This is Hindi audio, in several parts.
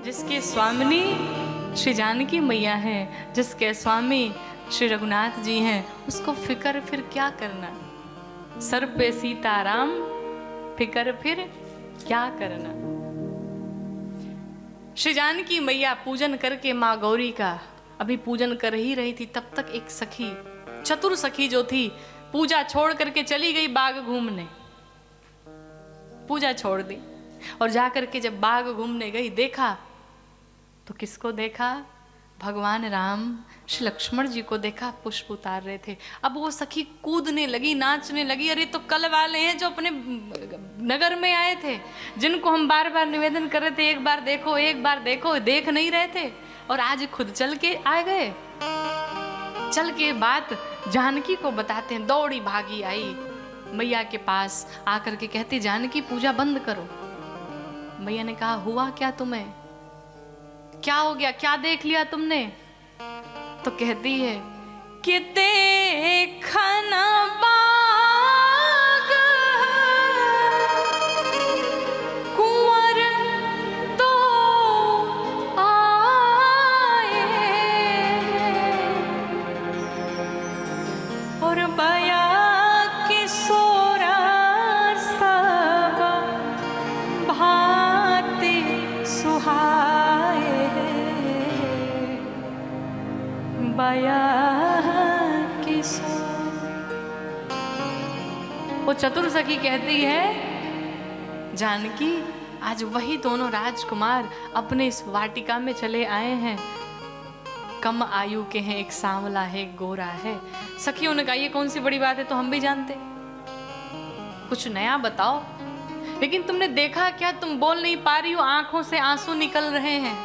जिसके स्वामिनी श्री जानकी मैया हैं, जिसके स्वामी श्री रघुनाथ जी हैं, उसको फिक्र फिर क्या करना। सर पे सीताराम, फिक्र फिर क्या करना। श्री जानकी मैया पूजन करके माँ गौरी का अभी पूजन कर ही रही थी, तब तक एक सखी, चतुर सखी जो थी, पूजा छोड़ करके चली गई बाग घूमने। पूजा छोड़ दी और जाकर के जब बाग घूमने गई, देखा तो किसको देखा? भगवान राम श्री लक्ष्मण जी को देखा, पुष्प उतार रहे थे। अब वो सखी कूदने लगी, नाचने लगी, अरे तो कल वाले हैं जो अपने नगर में आए थे, जिनको हम बार बार निवेदन कर रहे थे एक बार देखो एक बार देखो, देख नहीं रहे थे, और आज खुद चल के आ गए। चल के बात जानकी को बताते हैं। दौड़ी भागी आई मैया के पास, आकर के कहती जानकी पूजा बंद करो। मैया ने कहा हुआ क्या तुम्हें, क्या हो गया, क्या देख लिया तुमने? तो कहती है कि देखन बाग कुंवर तो आए, और बया के सोरा सब भांति सुहाए, बया की सो। वो चतुर सखी कहती है जानकी आज वही दोनों राजकुमार अपने इस वाटिका में चले आए हैं। कम आयु के हैं, एक सांवला है एक गोरा है। सखियों ने कहा ये कौन सी बड़ी बात है, तो हम भी जानते, कुछ नया बताओ। लेकिन तुमने देखा क्या? तुम बोल नहीं पा रही हो, आंखों से आंसू निकल रहे हैं।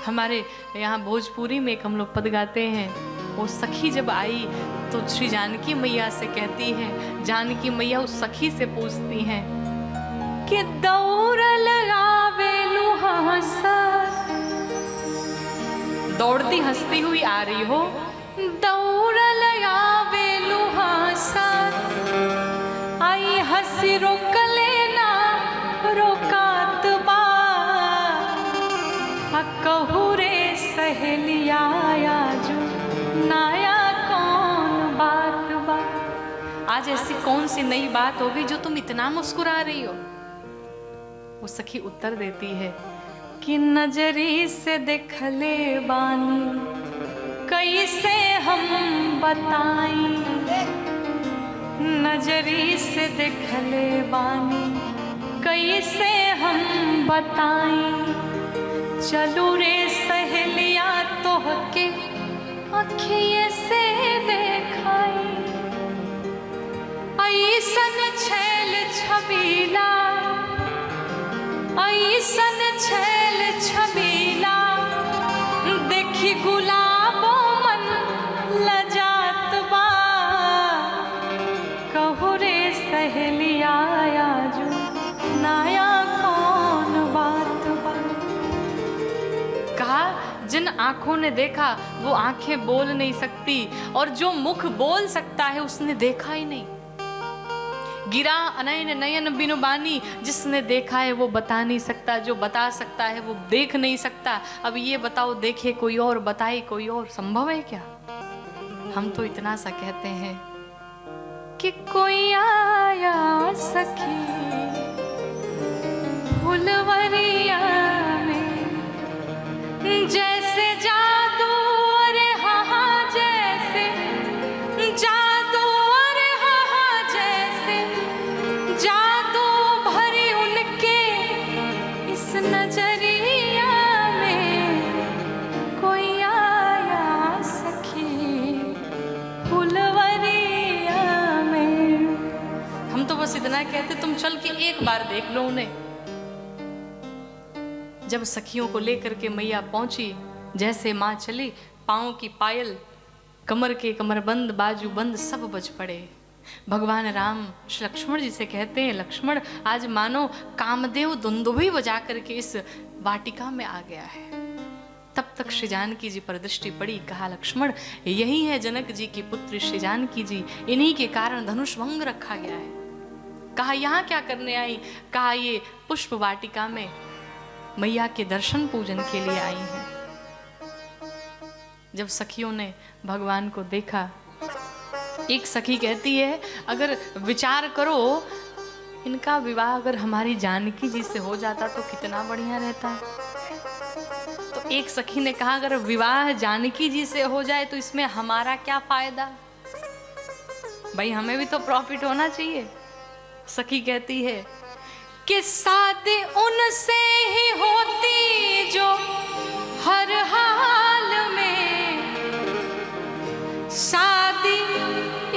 हमारे यहाँ भोजपुरी में एक हम लोग पद गाते हैं। वो सखी जब आई तो श्री जानकी मैया से कहती है, जानकी मैया उस सखी से पूछती हैं कि दौड़ल आवेलु हंसा, दौड़ती हंसती हुई आ रही हो, दौड़ल आवेलु हंसा, आई हंसी रोक लेना रोकात बा, कहू रे सहेलिया आजू नया कौन बात बा। आज ऐसी कौन सी नई बात हो गई जो तुम इतना मुस्कुरा रही हो? वो सखी उत्तर देती है कि नजरी से देखले बानी कैसे हम बताई, नजरी से देखले बानी कैसे हम बताई, चलू रे सहेलिया तोहके अखिए से देखाई, ऐसन छैल छबीला, ऐसन छैल छबीला, देखी गुलाबो मन लजात बा, कहू रे सहेलिया आजू नया कौन बात बा। कहा जिन आंखों ने देखा वो आंखें बोल नहीं सकती, और जो मुख बोल सकता है उसने देखा ही नहीं। गिरा अनयन नयन बिनु बानी, जिसने देखा है वो बता नहीं सकता, जो बता सकता है वो देख नहीं सकता। अब ये बताओ, देखे कोई और, बताए कोई और, संभव है क्या? हम तो इतना सा कहते हैं कि कोई आया सखी फुलवरिया में, जैसे जादू, अरे हाँ जैसे जादू, अरे हाँ जैसे जादू भरी उनके इस नजरिया में, कोई आया सखी फुलवरिया में। हम तो बस इतना कहते तुम चल के एक बार देख लो उन्हें। जब सखियों को लेकर के मैया पहुंची, जैसे माँ चली, पाँव की पायल, कमर के कमरबंद, बाजू बंद सब बज पड़े। भगवान राम श्री लक्ष्मण जी से कहते हैं, लक्ष्मण आज मानो कामदेव दुंदुभी बजा करके इस वाटिका में आ गया है। तब तक श्री जानकी जी पर दृष्टि पड़ी, कहा लक्ष्मण यही है जनक जी की पुत्री श्री जानकी जी, इन्हीं के कारण धनुष भंग रखा गया है। कहा यहाँ क्या करने आई? कहा ये पुष्प वाटिका में मैया के दर्शन पूजन के लिए आई हैं। जब सखियों ने भगवान को देखा, एक सखी कहती है अगर विचार करो इनका विवाह अगर हमारी जानकी जी से हो जाता तो कितना बढ़िया रहता। तो एक सखी ने कहा अगर विवाह जानकी जी से हो जाए तो इसमें हमारा क्या फायदा, भाई हमें भी तो प्रॉफिट होना चाहिए। सखी कहती है कि शादी उनसे ही होती जो हर हाल में, शादी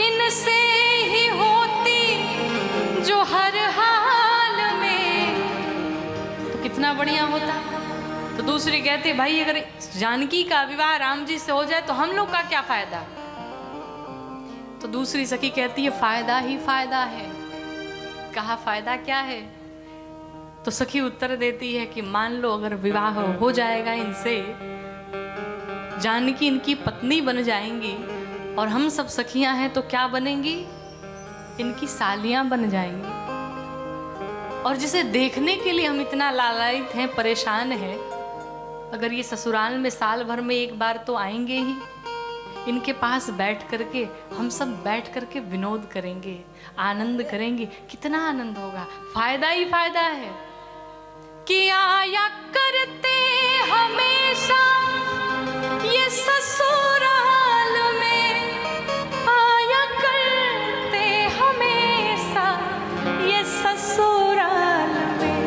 इनसे ही होती जो हर हाल में, तो कितना बढ़िया होता। तो दूसरी कहती है भाई अगर जानकी का विवाह राम जी से हो जाए तो हम लोग का क्या फायदा। तो दूसरी सखी कहती है फायदा ही फायदा है। कहा फायदा क्या है। तो सखी उत्तर देती है कि मान लो अगर विवाह हो जाएगा इनसे, जानकी इनकी पत्नी बन जाएंगी और हम सब सखियां हैं तो क्या बनेंगी, इनकी सालियां बन जाएंगी। और जिसे देखने के लिए हम इतना लालायित हैं, परेशान हैं, अगर ये ससुराल में साल भर में एक बार तो आएंगे ही, इनके पास बैठ करके हम सब बैठ करके विनोद करेंगे, आनंद करेंगे, कितना आनंद होगा। फायदा ही फायदा है कि आया करते हमेशा ये ससुराल में, आया करते हमेशा ये ससुराल में,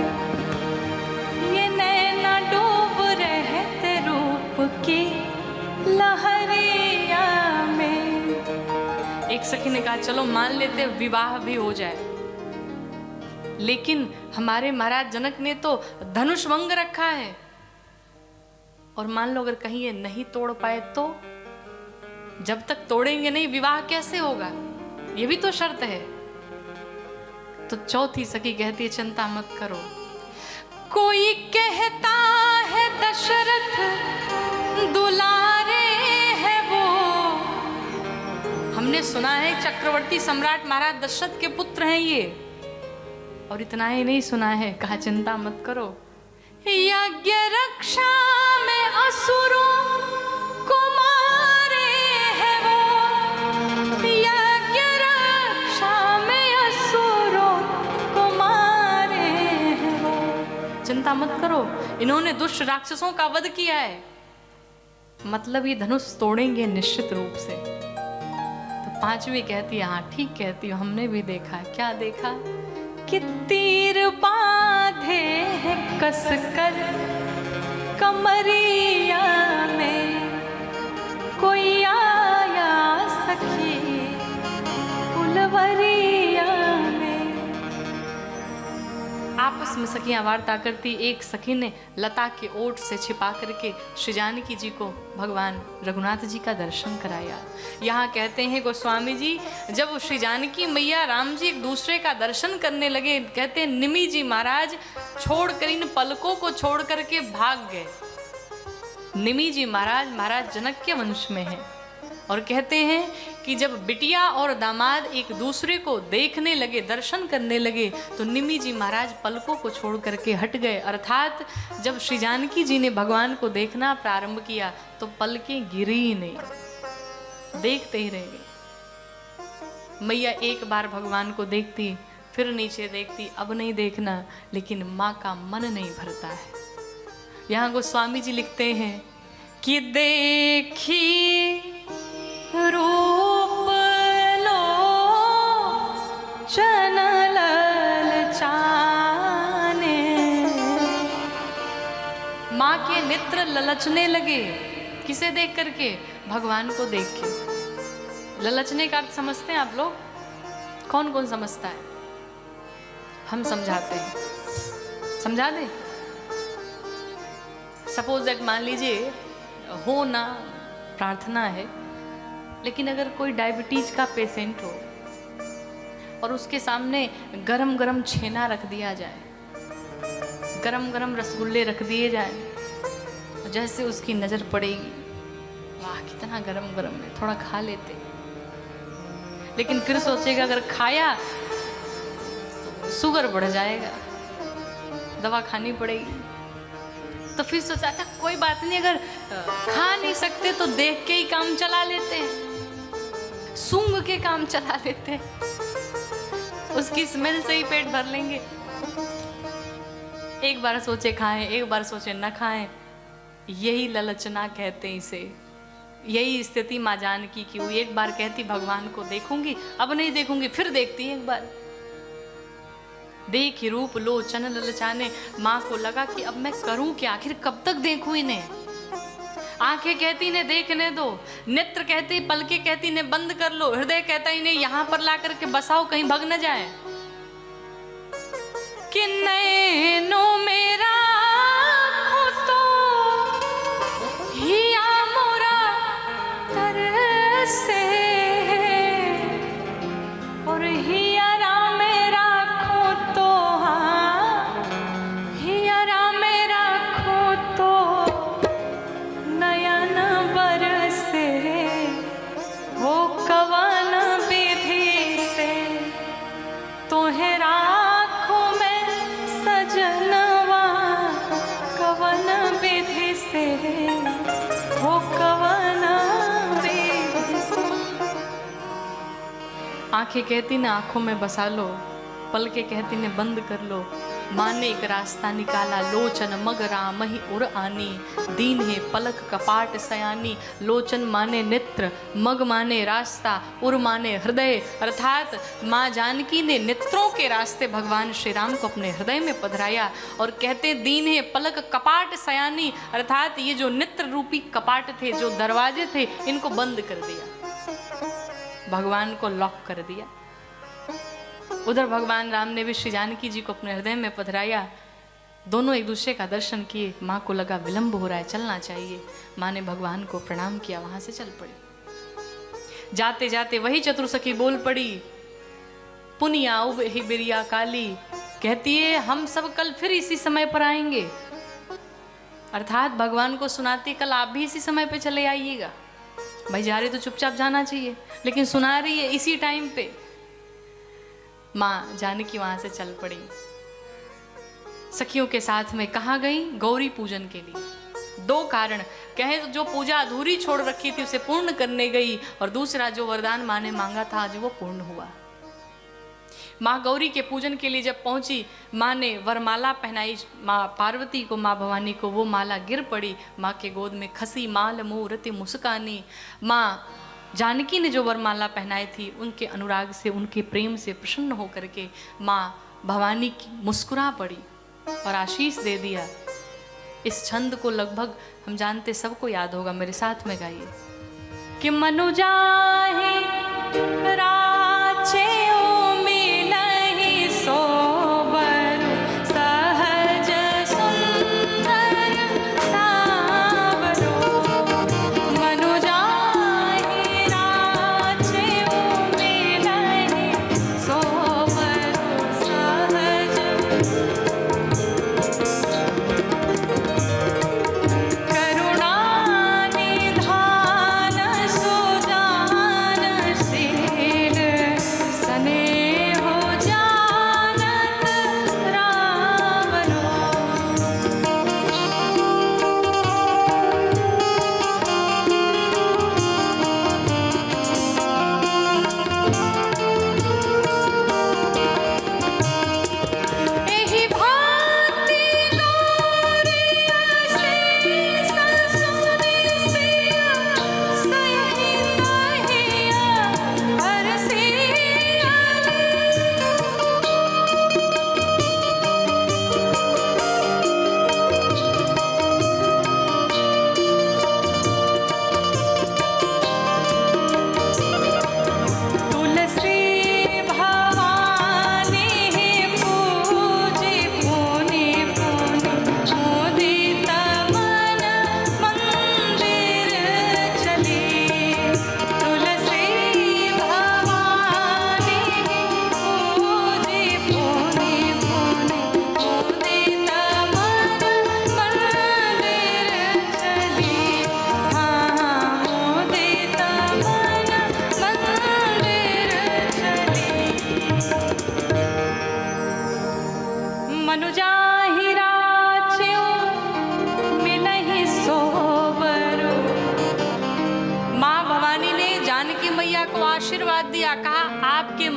ये नैना डूब रहते रूप की लहरिया में। एक सखी ने कहा चलो मान लेते विवाह भी हो जाए, लेकिन हमारे महाराज जनक ने तो धनुष भंग रखा है, और मान लो अगर कहीं ये नहीं तोड़ पाए तो, जब तक तोड़ेंगे नहीं विवाह कैसे होगा, ये भी तो शर्त है। तो चौथी सखी कहती है चिंता मत करो, कोई कहता है दशरथ दुलारे है वो, हमने सुना है चक्रवर्ती सम्राट महाराज दशरथ के पुत्र हैं ये, और इतना ही नहीं सुना है, कहा चिंता मत करो, यज्ञ रक्षा में असुरों को मारे है वो, यज्ञ रक्षा में असुरों को मारे है वो। चिंता मत करो, इन्होंने दुष्ट राक्षसों का वध किया है, मतलब ये धनुष तोड़ेंगे निश्चित रूप से। तो पांचवी कहती है हाँ ठीक कहती हो, हमने भी देखा। क्या देखा कि तीर बांधे हैं कसकर कमरिया में, कोई आया सखी फुलवरिया में। आपस में सखियां वार्ता करती, एक सखी ने लता के ओट से छिपा करके श्री जानकी जी को भगवान रघुनाथ जी का दर्शन कराया। यहाँ कहते हैं गोस्वामी जी, जब श्री जानकी मैया राम जी एक दूसरे का दर्शन करने लगे, कहते हैं निमि जी महाराज छोड़कर इन पलकों को छोड़ करके भाग गए। निमि जी महाराज महाराज जनक के वंश में हैं, और कहते हैं कि जब बिटिया और दामाद एक दूसरे को देखने लगे, दर्शन करने लगे, तो निमि जी महाराज पलकों को छोड़ करके हट गए। अर्थात जब श्री जानकी जी ने भगवान को देखना प्रारंभ किया तो पलकें गिरी ही नहीं, देखते ही रह गए। मैया एक बार भगवान को देखती, फिर नीचे देखती, अब नहीं देखना, लेकिन माँ का मन नहीं भरता है। यहाँ गोस्वामी जी लिखते हैं कि देखी रूप लो चनल ललचाने, माँ के नेत्र ललचने लगे। किसे देख करके? भगवान को देख के। ललचने का अर्थ समझते हैं आप लोग? कौन कौन समझता है? हम समझाते हैं, समझा दें। सपोज दैट मान लीजिए हो ना, प्रार्थना है, लेकिन अगर कोई डायबिटीज का पेशेंट हो और उसके सामने गरम गरम छेना रख दिया जाए, गरम गरम रसगुल्ले रख दिए जाए, जैसे उसकी नज़र पड़ेगी, वाह कितना गरम गरम है, थोड़ा खा लेते, लेकिन फिर सोचेगा अगर खाया तो शुगर बढ़ जाएगा, दवा खानी पड़ेगी। तो फिर सोचा था कोई बात नहीं, अगर खा नहीं सकते तो देख के ही काम चला लेते हैं, सूंघ के काम चला लेते हैं, उसकी स्मेल से ही पेट भर लेंगे। एक बार सोचे खाएं, एक बार सोचे न खाएं, यही ललचना कहते हैं इसे। यही स्थिति माँ जानकी की हुई। एक बार कहती भगवान को देखूंगी, अब नहीं देखूंगी, फिर देखती एक बार। देख रूप लोचन ललचाने, माँ को लगा कि अब मैं करूं क्या, आखिर कब तक देखूं इन्हें। आंखें कहती ने देखने दो, नेत्र कहती, पलकें कहती ने बंद कर लो, हृदय कहता इन्हें यहां पर ला करके बसाओ, कहीं भग न जाए। कि नैनों मेरा तो हिया मोरा तरसे, और हियरा मेरा खो तो, हाँ हियरा मेरा खो तो नयन बरसे, हो कवन विधि से तोहे राखो मैं सजनवा, कवन विधि से, हो कवन विधि से। आंखें कहती ने आंखों में बसा लो, पलके कहती ने बंद कर लो। माँ ने एक रास्ता निकाला, लोचन मग राम ही उर आनी, दीन है पलक कपाट सयानी। लोचन माने नेत्र, मग माने रास्ता, उर माने हृदय। अर्थात माँ जानकी ने नेत्रों के रास्ते भगवान श्री राम को अपने हृदय में पधराया और कहते दीन है पलक कपाट सयानी, अर्थात ये जो नेत्र रूपी कपाट थे, जो दरवाजे थे, इनको बंद कर दिया, भगवान को लॉक कर दिया। उधर भगवान राम ने भी श्री जानकी जी को अपने हृदय में पधराया। दोनों एक दूसरे का दर्शन किए। माँ को लगा विलंब हो रहा है, चलना चाहिए। माँ ने भगवान को प्रणाम किया, वहां से चल पड़ी। जाते जाते वही चतुर्सखी बोल पड़ी, पुनिया उब ही बिरिया काली, कहती है हम सब कल फिर इसी समय पर आएंगे। अर्थात भगवान को सुनाती कल आप भी इसी समय पे चले आइएगा। भाई जा रहे तो चुपचाप जाना चाहिए, लेकिन सुना रही है इसी टाइम पे। माँ जानकी वहां से चल पड़ी, सखियों के साथ में। कहाँ गई? गौरी पूजन के लिए। दो कारण कहे तो जो पूजा अधूरी छोड़ रखी थी उसे पूर्ण करने गई, और दूसरा जो वरदान माँ ने मांगा था आज वो पूर्ण हुआ। माँ गौरी के पूजन के लिए जब पहुंची, माँ ने वरमाला पहनाई माँ पार्वती को, माँ भवानी को। वो माला गिर पड़ी, माँ के गोद में खसी माल मूर्ति मुस्कानी। माँ जानकी ने जो वरमाला पहनाई थी, उनके अनुराग से, उनके प्रेम से प्रसन्न होकर के माँ भवानी की मुस्कुरा पड़ी और आशीष दे दिया। इस छंद को लगभग हम जानते, सबको याद होगा, मेरे साथ में गाइए। कि मनु जाहि राचे मिलहि सोबरु, सहज सुंदर सावरो। मनु जाहि राचे मिलहि सोबरु, सहज करुणा निधान सुजान शील,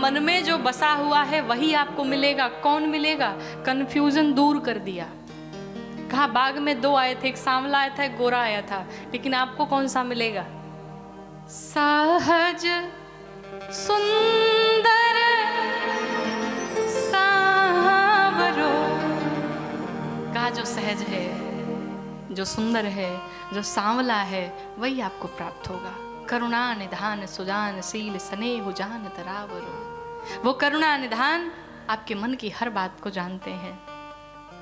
मन में जो बसा हुआ है वही आपको मिलेगा। कौन मिलेगा? कंफ्यूजन दूर कर दिया। कहा बाग में दो आए थे, एक सांवला आया था, एक गोरा आया था, लेकिन आपको कौन सा मिलेगा? सहज सुंदर सांवरो। कहा जो सहज है, जो सुंदर है, जो सांवला है, वही आपको प्राप्त होगा। करुणा निधान सुजान शील स्नेह जान तरावरो। वो करुणा निधान आपके मन की हर बात को जानते हैं।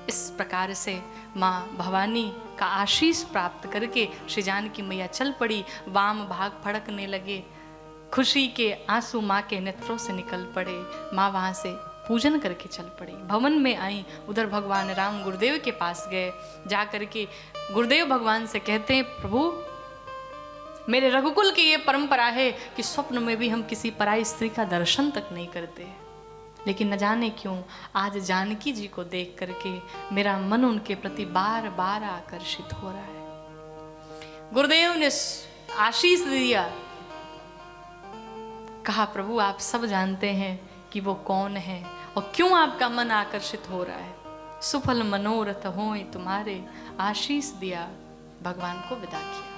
इस प्रकार से माँ भवानी का आशीष प्राप्त करके श्री जानकी मैया चल पड़ी। वाम भाग फड़कने लगे, खुशी के आंसू माँ के नेत्रों से निकल पड़े। माँ वहाँ से पूजन करके चल पड़ी, भवन में आई। उधर भगवान राम गुरुदेव के पास गए। जा करके गुरुदेव भगवान से कहते हैं, प्रभु मेरे रघुकुल की ये परंपरा है कि स्वप्न में भी हम किसी पराई स्त्री का दर्शन तक नहीं करते, लेकिन न जाने क्यों आज जानकी जी को देख करके मेरा मन उनके प्रति बार बार आकर्षित हो रहा है। गुरुदेव ने आशीष दिया। कहा प्रभु आप सब जानते हैं कि वो कौन है और क्यों आपका मन आकर्षित हो रहा है। सुफल मनोरथ होए तुम्हारे, आशीष दिया, भगवान को विदा किया।